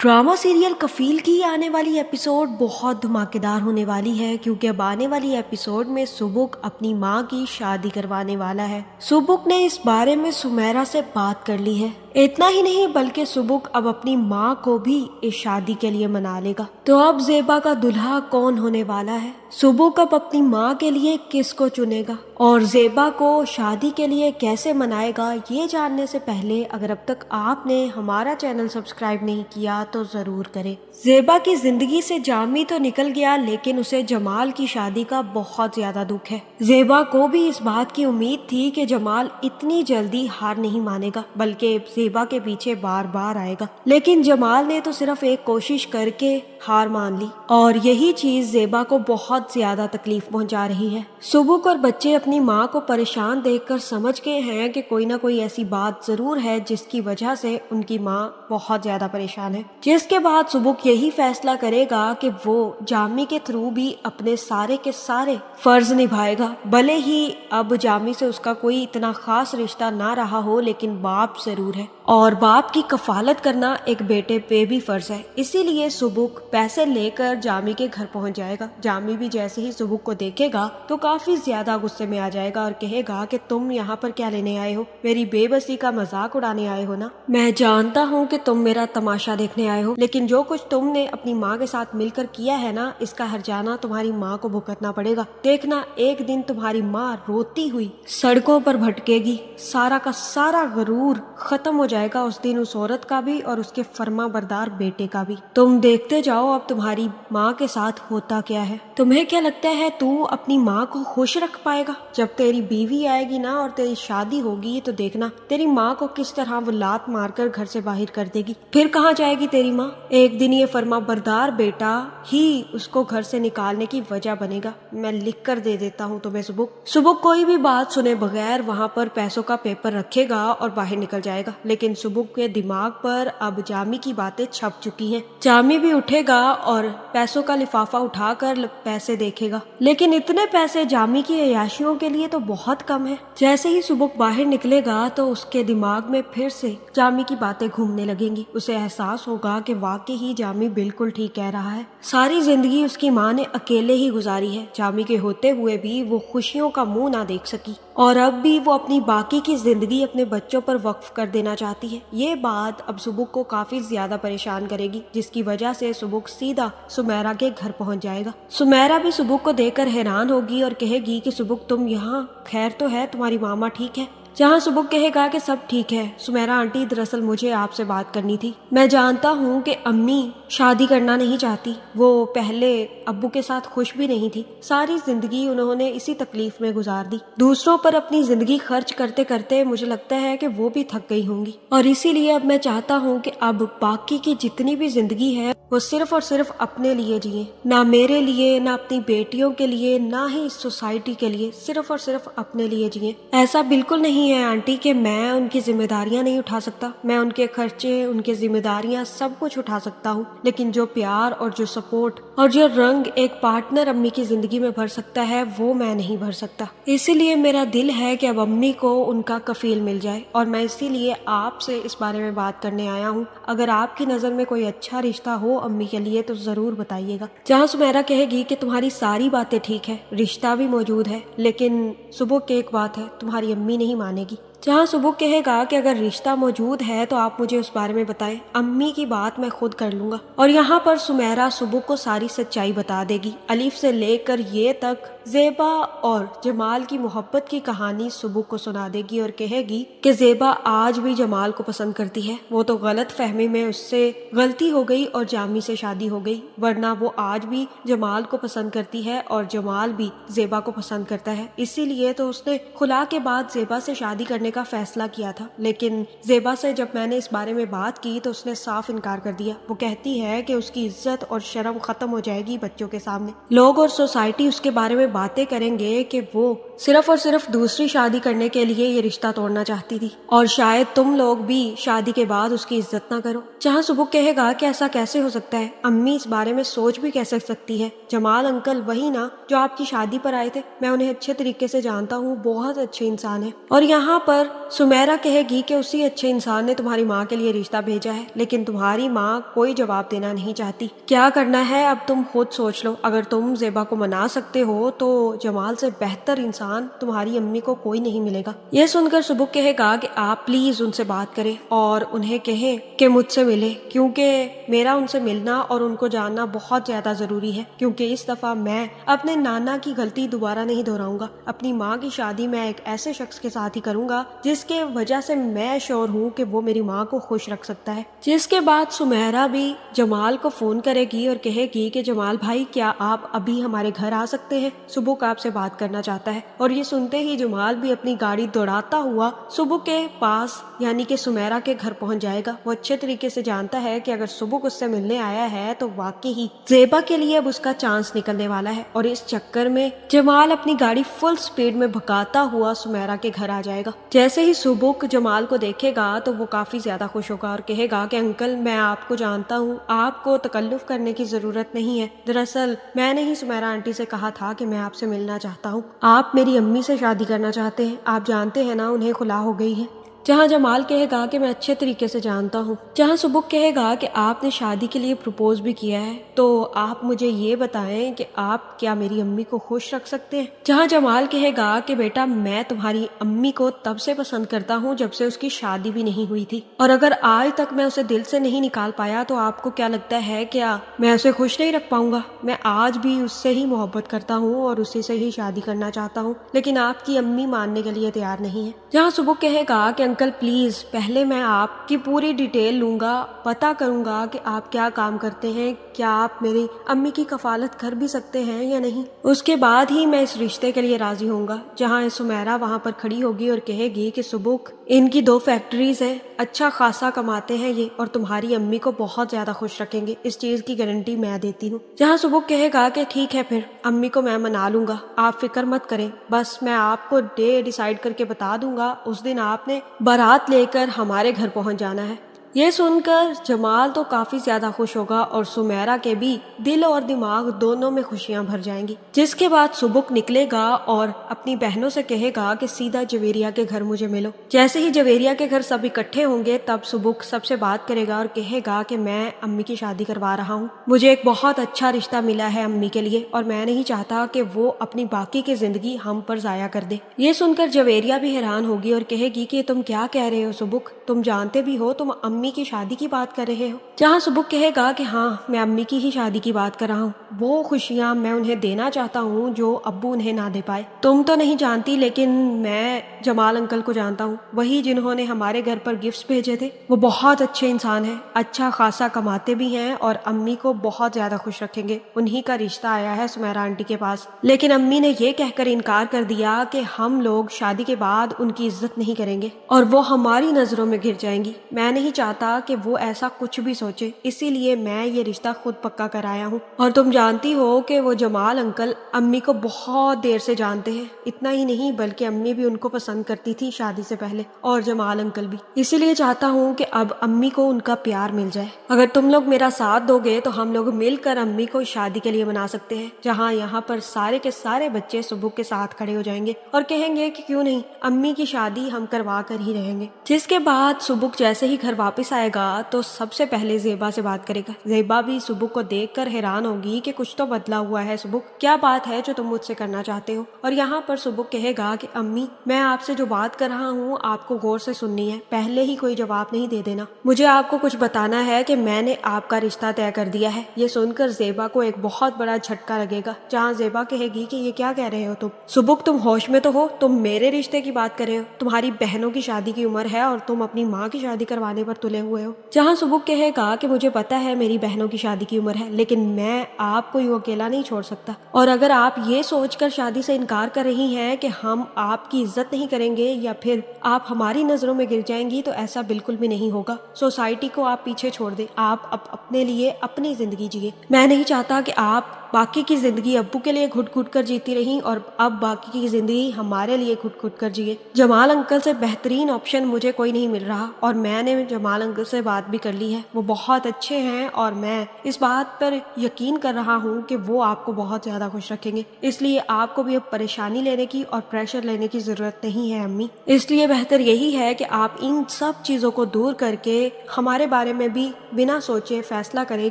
Drama serial कफील की आने वाली एपिसोड बहुत धमाकेदार होने वाली है क्योंकि अब आने वाली एपिसोड में सुबुक अपनी माँ की शादी करवाने वाला है। सुबुक ने इस बारे में सुमेरा से बात कर ली है। इतना ही नहीं बल्कि सुबुक अब अपनी माँ को भी इस शादी के लिए मना लेगा। तो अब ज़ेबा का दुल्हा कौन होने वाला है? सुबुक अब अपनी माँ के लिए किसको चुनेगा और ज़ेबा को शादी के लिए कैसे मनाएगा, ये जानने से पहले अगर अब तक आपने हमारा चैनल सब्सक्राइब नहीं किया तो जरूर करें। ज़ेबा की जिंदगी से जामी तो निकल गया लेकिन उसे जमाल की शादी का बहुत ज्यादा दुख है। ज़ेबा को भी इस बात की उम्मीद थी कि जमाल इतनी जल्दी हार नहीं मानेगा बल्कि ज़ेबा के पीछे बार बार आएगा, लेकिन जमाल ने तो सिर्फ एक कोशिश करके हार मान ली और यही चीज ज़ेबा को बहुत ज्यादा तकलीफ पहुंचा रही है। सुबुक और बच्चे अपनी माँ को परेशान देखकर समझ गए हैं कि कोई ना कोई ऐसी बात जरूर है जिसकी वजह से उनकी माँ बहुत ज्यादा परेशान है, जिसके बाद सुबुक यही फैसला करेगा कि वो जामी के थ्रू भी अपने सारे के सारे फर्ज निभाएगा। भले ही अब जामी से उसका कोई इतना खास रिश्ता ना रहा हो लेकिन बाप जरूर है और बाप की कफालत करना एक बेटे पे भी फर्ज है। इसीलिए सुबुक पैसे लेकर जामी के घर पहुंच जाएगा। जामी भी जैसे ही सुबुक को देखेगा तो काफी ज्यादा गुस्से में आ जाएगा और कहेगा कि तुम यहाँ पर क्या लेने आए हो? मेरी बेबसी का मजाक उड़ाने आए हो ना? मैं जानता हूँ कि तुम मेरा तमाशा देखने आए हो, लेकिन जो कुछ तुमने अपनी माँ के साथ मिलकर किया है ना, इसका हर्जाना तुम्हारी माँ को भुगतना पड़ेगा। देखना एक दिन तुम्हारी माँ रोती हुई सड़कों पर भटकेगी, सारा का सारा गरूर खत्म हो जाएगा उस दिन, उस औरत का भी और उसके फर्मा बरदार बेटे का भी। तुम देखते जाओ अब तुम्हारी माँ के साथ होता क्या है। तुम्हें क्या लगता है तू अपनी माँ को खुश रख पाएगा? जब तेरी बीवी आएगी ना और तेरी शादी होगी तो देखना तेरी माँ को किस तरह वो लात मारकर घर से बाहर कर देगी। फिर कहाँ जाएगी तेरी माँ? एक दिन ये फर्मा बरदार बेटा ही उसको घर से निकालने की वजह बनेगा। मैं लिख कर दे देता हूँ तुम्हें। सुबुक कोई भी बात सुने बगैर वहाँ पर पैसों का पेपर रखेगा और बाहर निकल जाएगा, लेकिन सुबुक के दिमाग पर अब जामी की बातें छप चुकी हैं। जामी भी उठेगा और पैसों का लिफाफा उठाकर पैसे देखेगा, लेकिन इतने पैसे जामी की अयाशियों के लिए तो बहुत कम है। जैसे ही सुबुक बाहर निकलेगा तो उसके दिमाग में फिर से जामी की बातें घूमने लगेंगी। उसे एहसास होगा कि वाकई ही जामी बिल्कुल ठीक कह रहा है। सारी जिंदगी उसकी माँ ने अकेले ही गुजारी है। जामी के होते हुए भी वो खुशियों का मुंह ना देख सकी और अब भी वो अपनी बाकी की जिंदगी अपने बच्चों पर वक्फ कर देना चाहती है। ये बात अब सुबुक को काफी ज्यादा परेशान करेगी, जिसकी वजह से सुबुक सीधा सुमेरा के घर पहुंच जाएगा। सुमेरा भी सुबुक को देखकर हैरान होगी और कहेगी कि सुबुक तुम यहाँ, खैर तो है? तुम्हारी मामा ठीक है? जहाँ सुबुक कहेगा कि सब ठीक है। सुमेरा आंटी दरअसल मुझे आपसे बात करनी थी। मैं जानता हूँ कि अम्मी शादी करना नहीं चाहती, वो पहले अब्बू के साथ खुश भी नहीं थी। सारी जिंदगी उन्होंने इसी तकलीफ में गुजार दी। दूसरों पर अपनी जिंदगी खर्च करते करते मुझे लगता है कि वो भी थक गई होंगी और इसीलिए अब मैं चाहता हूँ कि अब बाकी की जितनी भी जिंदगी है वो सिर्फ और सिर्फ अपने लिए जिए, ना मेरे लिए, ना अपनी बेटियों के लिए, ना ही इस सोसाइटी के लिए, सिर्फ और सिर्फ अपने लिए जिए। ऐसा बिल्कुल नहीं है आंटी कि मैं उनकी जिम्मेदारियां नहीं उठा सकता। मैं उनके खर्चे, उनकी जिम्मेदारियां सब कुछ उठा सकता हूँ, लेकिन जो प्यार और जो सपोर्ट और जो रंग एक पार्टनर अम्मी की जिंदगी में भर सकता है वो मैं नहीं भर सकता। इसीलिए मेरा दिल है कि अब अम्मी को उनका कफील मिल जाए और मैं इसीलिए आपसे इस बारे में बात करने आया हूँ। अगर आपकी नजर में कोई अच्छा रिश्ता हो अम्मी के लिए तो जरूर बताइएगा। जहाँ सुमेरा कहेगी कि तुम्हारी सारी बातें ठीक है, रिश्ता भी मौजूद है, लेकिन सुबुक एक बात है, तुम्हारी अम्मी नहीं मानेगी। जहाँ सुबुक कहेगा कि अगर रिश्ता मौजूद है तो आप मुझे उस बारे में बताएं, अम्मी की बात मैं खुद कर लूंगा। और यहाँ पर सुमेरा सुबुक को सारी सच्चाई बता देगी, अलीफ से लेकर ये तक ज़ेबा और जमाल की मोहब्बत की कहानी सुबुक को सुना देगी और कहेगी कि ज़ेबा आज भी जमाल को पसंद करती है। वो तो गलत फहमी में उससे गलती हो गई और जामी से शादी हो गई, वरना वो आज भी जमाल को पसंद करती है और जमाल भी ज़ेबा को पसंद करता है। इसीलिए तो उसने खुला के बाद ज़ेबा से शादी करने का फैसला किया था, लेकिन ज़ेबा से जब मैंने इस बारे में बात की तो उसने साफ इनकार कर दिया। वो कहती है कि उसकी इज्जत और शर्म खत्म हो जाएगी बच्चों के सामने, लोग और सोसाइटी उसके बारे में में बातें करेंगे कि वो सिर्फ और सिर्फ दूसरी शादी करने के लिए ये रिश्ता तोड़ना चाहती थी और शायद तुम लोग भी शादी के बाद उसकी इज्जत ना करो। जहाँ सुबुक कहेगा कि ऐसा कैसे हो सकता है, अम्मी इस बारे में सोच भी कैसे सकती है, जमाल अंकल वही ना जो आपकी शादी पर आए थे, मैं उन्हें अच्छे तरीके से जानता हूँ, बहुत अच्छे इंसान है। और यहाँ पर सुमेरा कहेगी कि उसी अच्छे इंसान ने तुम्हारी माँ के लिए रिश्ता भेजा है, लेकिन तुम्हारी माँ कोई जवाब देना नहीं चाहती। क्या करना है अब तुम खुद सोच लो। अगर तुम ज़ेबा को मना सकते हो तो जमाल से बेहतर इंसान तुम्हारी अम्मी को कोई नहीं मिलेगा। यह सुनकर सुबुक कहेगा कि आप प्लीज उनसे बात करें और उन्हें कहें कि मुझसे मिले, क्योंकि मेरा उनसे मिलना और उनको जानना बहुत ज्यादा जरूरी है, क्योंकि इस दफा मैं अपने नाना की गलती दोबारा नहीं दोहराऊंगा। अपनी माँ की शादी मैं एक ऐसे शख्स के साथ ही करूंगा जिसके वजह से मैं श्योर हूँ कि वो मेरी माँ को खुश रख सकता है। जिसके बाद सुमेरा भी जमाल को फोन करेगी और कहेगी कि जमाल भाई क्या आप अभी हमारे घर आ सकते हैं, सुबुक आपसे बात करना चाहता है। और ये सुनते ही जमाल भी अपनी गाड़ी दौड़ाता हुआ सुबुक के पास यानी कि सुमेरा के घर पहुंच जाएगा। वो अच्छे तरीके से जानता है कि अगर सुबुक उससे मिलने आया है तो वाकई ही ज़ेबा के लिए अब उसका चांस निकलने वाला है और इस चक्कर में जमाल अपनी गाड़ी फुल स्पीड में भगाता हुआ सुमेरा के घर आ जाएगा। जैसे ही सुबुक जमाल को देखेगा तो वो काफी ज्यादा खुश होगा और कहेगा कि अंकल मैं आपको जानता हूँ, आपको तकल्लुफ करने की जरूरत नहीं है। दरअसल मैंने ही सुमेरा आंटी से कहा था कि मैं आपसे मिलना चाहता हूँ। आप मेरी अम्मी से शादी करना चाहते हैं, आप जानते हैं ना उन्हें खुला हो गई है। जहाँ जमाल कहेगा कि मैं अच्छे तरीके से जानता हूँ। जहाँ सुबुक कहेगा कि आपने शादी के लिए प्रपोज भी किया है, तो आप मुझे ये बताएं कि आप क्या मेरी अम्मी को खुश रख सकते हैं। जहाँ जमाल कहेगा कि बेटा मैं तुम्हारी अम्मी को तब से पसंद करता हूँ जब से उसकी शादी भी नहीं हुई थी, और अगर आज तक मैं उसे दिल से नहीं निकाल पाया तो आपको क्या लगता है क्या मैं उसे खुश नहीं रख पाऊंगा। मैं आज भी उससे ही मोहब्बत करता हूँ और उसी से ही शादी करना चाहता हूँ, लेकिन आपकी अम्मी मानने के लिए तैयार नहीं है। जहाँ सुबुक कहेगा कि अंकल प्लीज पहले मैं आपकी पूरी डिटेल लूंगा, पता करूंगा कि आप क्या काम करते हैं, क्या आप मेरी अम्मी की कफालत कर भी सकते हैं या नहीं, उसके बाद ही मैं इस रिश्ते के लिए राजी होऊंगा। जहाँ सुमेरा वहां पर खड़ी होगी और कहेगी कि सुबुक इनकी 2 फैक्ट्रीज हैं, अच्छा खासा कमाते हैं ये और तुम्हारी अम्मी को बहुत ज्यादा खुश रखेंगे, इस चीज की गारंटी मैं देती हूँ। जहाँ सुबुक कहेगा कि ठीक है फिर अम्मी को मैं मना लूंगा, आप फिक्र मत करें, बस मैं आपको डे डिसाइड करके बता दूंगा, उस दिन आपने बारात लेकर हमारे घर पहुंच जाना है। ये सुनकर जमाल तो काफी ज्यादा खुश होगा और सुमेरा के भी दिल और दिमाग दोनों में खुशियां भर जाएंगी। जिसके बाद सुबुक निकलेगा और अपनी बहनों से कहेगा कि सीधा जवेरिया के घर मुझे मिलो। जैसे ही जवेरिया के घर सब इकट्ठे होंगे तब सुबुक सबसे बात करेगा और कहेगा कि मैं अम्मी की शादी करवा रहा हूँ, मुझे एक बहुत अच्छा रिश्ता मिला है अम्मी के लिए और मैं नहीं चाहता कि वो अपनी बाकी की जिंदगी हम पर जाया कर दे। ये सुनकर जवेरिया भी हैरान होगी और कहेगी कि तुम क्या कह रहे हो सुबुक, तुम जानते भी हो तुम अम्मी की शादी की बात कर रहे हो। जहाँ सुबुक कहेगा कि हाँ मैं अम्मी की ही शादी की बात कर रहा हूँ, वो खुशियाँ मैं उन्हें देना चाहता हूँ जो अब्बू उन्हें ना दे पाए। तुम तो नहीं जानती लेकिन मैं जमाल अंकल को जानता हूँ, वही जिन्होंने हमारे घर पर गिफ्ट्स भेजे थे। वो बहुत अच्छे इंसान हैं, अच्छा खासा कमाते भी हैं और अम्मी को बहुत ज्यादा खुश रखेंगे। उन्हीं का रिश्ता आया है सुमेरा आंटी के पास, लेकिन अम्मी ने ये कहकर इनकार कर दिया कि हम लोग शादी के बाद उनकी इज्जत नहीं करेंगे और वो हमारी नजरों में गिर जाएंगी। मैं नहीं चाहता कि वो ऐसा कुछ भी सोचे, इसीलिए मैं ये रिश्ता खुद पक्का कराया हूँ। और तुम जानती हो कि वो जमाल अंकल अम्मी को बहुत देर से जानते हैं, इतना ही नहीं बल्कि अम्मी भी उनको पसंद करती थी शादी से पहले और जमाल अंकल भी, इसीलिए चाहता हूँ कि अब अम्मी को उनका प्यार मिल जाए। अगर तुम लोग मेरा साथ दोगे तो हम लोग मिलकर अम्मी को शादी के लिए मना सकते हैं। जहाँ यहाँ पर सारे के सारे बच्चे सुबुक के साथ खड़े हो जाएंगे और कहेंगे कि क्यों नहीं, अम्मी की शादी हम करवा कर ही रहेंगे। जिसके बाद सुबुक जैसे ही घर वापस आएगा तो सबसे पहले ज़ेबा से बात करेगा। ज़ेबा भी सुबुक को देखकर हैरान होगी कि कुछ तो बदला हुआ है सुबुक, क्या बात है जो तुम मुझसे करना चाहते हो। और यहाँ पर सुबुक कहेगा कि अम्मी मैं आपसे जो बात कर रहा हूँ आपको गौर से सुननी है, पहले ही कोई जवाब नहीं दे देना, मुझे आपको कुछ बताना है कि मैंने आपका रिश्ता तय कर दिया है। ये सुनकर ज़ेबा को एक बहुत बड़ा झटका लगेगा, जहाँ ज़ेबा कहेगी कि ये क्या कह रहे हो तुम सुबुक, तुम होश में तो हो, तुम मेरे रिश्ते की बात कर रहे हो, तुम्हारी बहनों की शादी की उम्र है और तुम अपनी माँ की शादी करवाने पर तुले हुए हो। जहाँ सुबुक कहेगा कि मुझे पता है मेरी बहनों की शादी की उम्र है, लेकिन मैं आपको यूं अकेला नहीं छोड़ सकता, और अगर आप ये सोचकर शादी से इनकार कर रही हैं कि हम आपकी इज्जत नहीं करेंगे या फिर आप हमारी नजरों में गिर जाएंगी तो ऐसा बिल्कुल भी नहीं होगा। सोसाइटी को आप पीछे छोड़ दें, आप अब अपने लिए अपनी जिंदगी जिए। मैं नहीं चाहता कि आप बाकी की जिंदगी अब्बू के लिए घुट घुट कर जीती रही और अब बाकी की जिंदगी हमारे लिए घुट घुट कर जिए। जमाल अंकल से बेहतरीन ऑप्शन मुझे कोई नहीं मिल रहा और मैंने जमाल अंकल से बात भी कर ली है। वो बहुत अच्छे हैं और मैं इस बात पर यकीन कर रहा हूँ कि वो आपको बहुत ज्यादा खुश रखेंगे, इसलिए आपको भी अब परेशानी लेने की और प्रेशर लेने की जरूरत नहीं है अम्मी। इसलिए बेहतर यही है कि आप इन सब चीजों को दूर करके हमारे बारे में भी बिना सोचे फैसला करें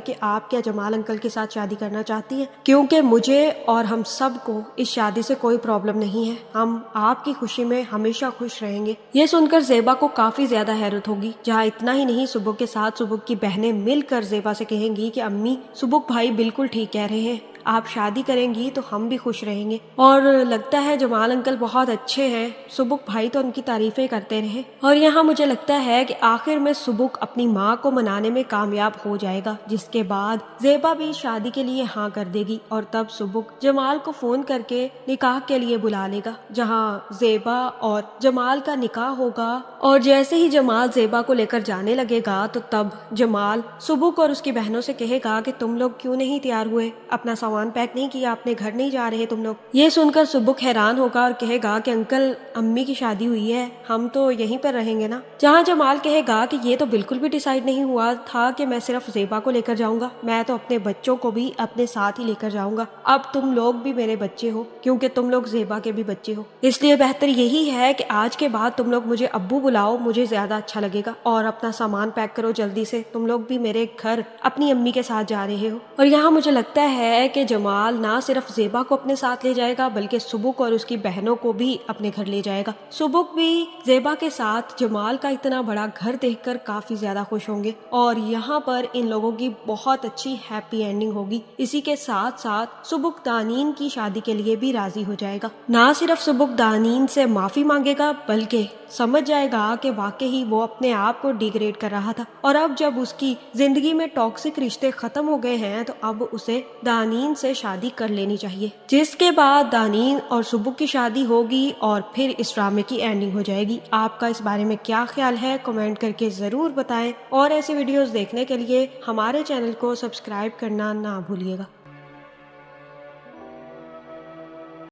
कि आप क्या जमाल अंकल के साथ शादी करना चाहती हैं, क्योंकि मुझे और हम सब को इस शादी से कोई प्रॉब्लम नहीं है। हम आपकी खुशी में हमेशा खुश रहेंगे। ये सुनकर ज़ेबा को काफी ज्यादा हैरत होगी। जहाँ इतना ही नहीं, सुबुक के साथ सुबुक की बहनें मिलकर ज़ेबा से कहेंगी कि अम्मी, सुबुक भाई बिल्कुल ठीक कह रहे हैं, आप शादी करेंगी तो हम भी खुश रहेंगे। और लगता है जमाल अंकल बहुत अच्छे हैं, सुबुक भाई तो उनकी तारीफें करते रहे। और यहाँ मुझे लगता है कि आखिर में सुबुक अपनी माँ को मनाने में कामयाब हो जाएगा, जिसके बाद ज़ेबा भी शादी के लिए हाँ कर देगी और तब सुबुक जमाल को फोन करके निकाह के लिए बुला लेगा, जहाँ ज़ेबा और जमाल का निकाह होगा। और जैसे ही जमाल ज़ेबा को लेकर जाने लगेगा तो तब जमाल सुबुक और उसकी बहनों से कहेगा कि तुम लोग क्यों नहीं तैयार हुए, अपना सामान पैक नहीं किया, अपने घर नहीं जा रहे तुम लोग। ये सुनकर सुबुक हैरान होगा और कहेगा कि अंकल, अम्मी की शादी हुई है, हम तो यहीं पर रहेंगे ना। जहाँ जमाल कहेगा कि ये तो बिल्कुल भी डिसाइड नहीं हुआ था कि मैं सिर्फ ज़ेबा को लेकर जाऊंगा, मैं तो अपने बच्चों को भी अपने साथ ही लेकर जाऊंगा। अब तुम लोग भी मेरे बच्चे हो, क्योंकि तुम लोग ज़ेबा के भी बच्चे हो, इसलिए बेहतर यही है कि आज के बाद तुम लोग मुझे अब्बू बुलाओ, मुझे ज्यादा अच्छा लगेगा। और अपना सामान पैक करो जल्दी से, तुम लोग भी मेरे घर अपनी अम्मी के साथ जा रहे हो। और यहाँ मुझे लगता है कि जमाल ना सिर्फ ज़ेबा को अपने साथ ले जाएगा बल्कि सुबुक और उसकी बहनों को भी अपने घर ले जाएगा। सुबुक भी ज़ेबा के साथ जमाल का इतना बड़ा घर देखकर काफी ज्यादा खुश होंगे और यहाँ पर इन लोगों की बहुत अच्छी हैप्पी एंडिंग होगी। इसी के साथ साथ सुबुक दानीन की शादी के लिए भी राजी हो जाएगा। ना सिर्फ सुबुक दानीन से माफी मांगेगा बल्कि समझ जाएगा कि वाकई वो अपने आप को डिग्रेड कर रहा था और अब जब उसकी जिंदगी में टॉक्सिक रिश्ते खत्म हो गए हैं तो अब उसे दानीन से शादी कर लेनी चाहिए, जिसके बाद दानीन और सुबुक की शादी होगी और फिर इस ड्रामे की एंडिंग हो जाएगी। आपका इस बारे में क्या ख्याल है, कमेंट करके जरूर बताएं और ऐसी वीडियोस देखने के लिए हमारे चैनल को सब्सक्राइब करना ना भूलिएगा।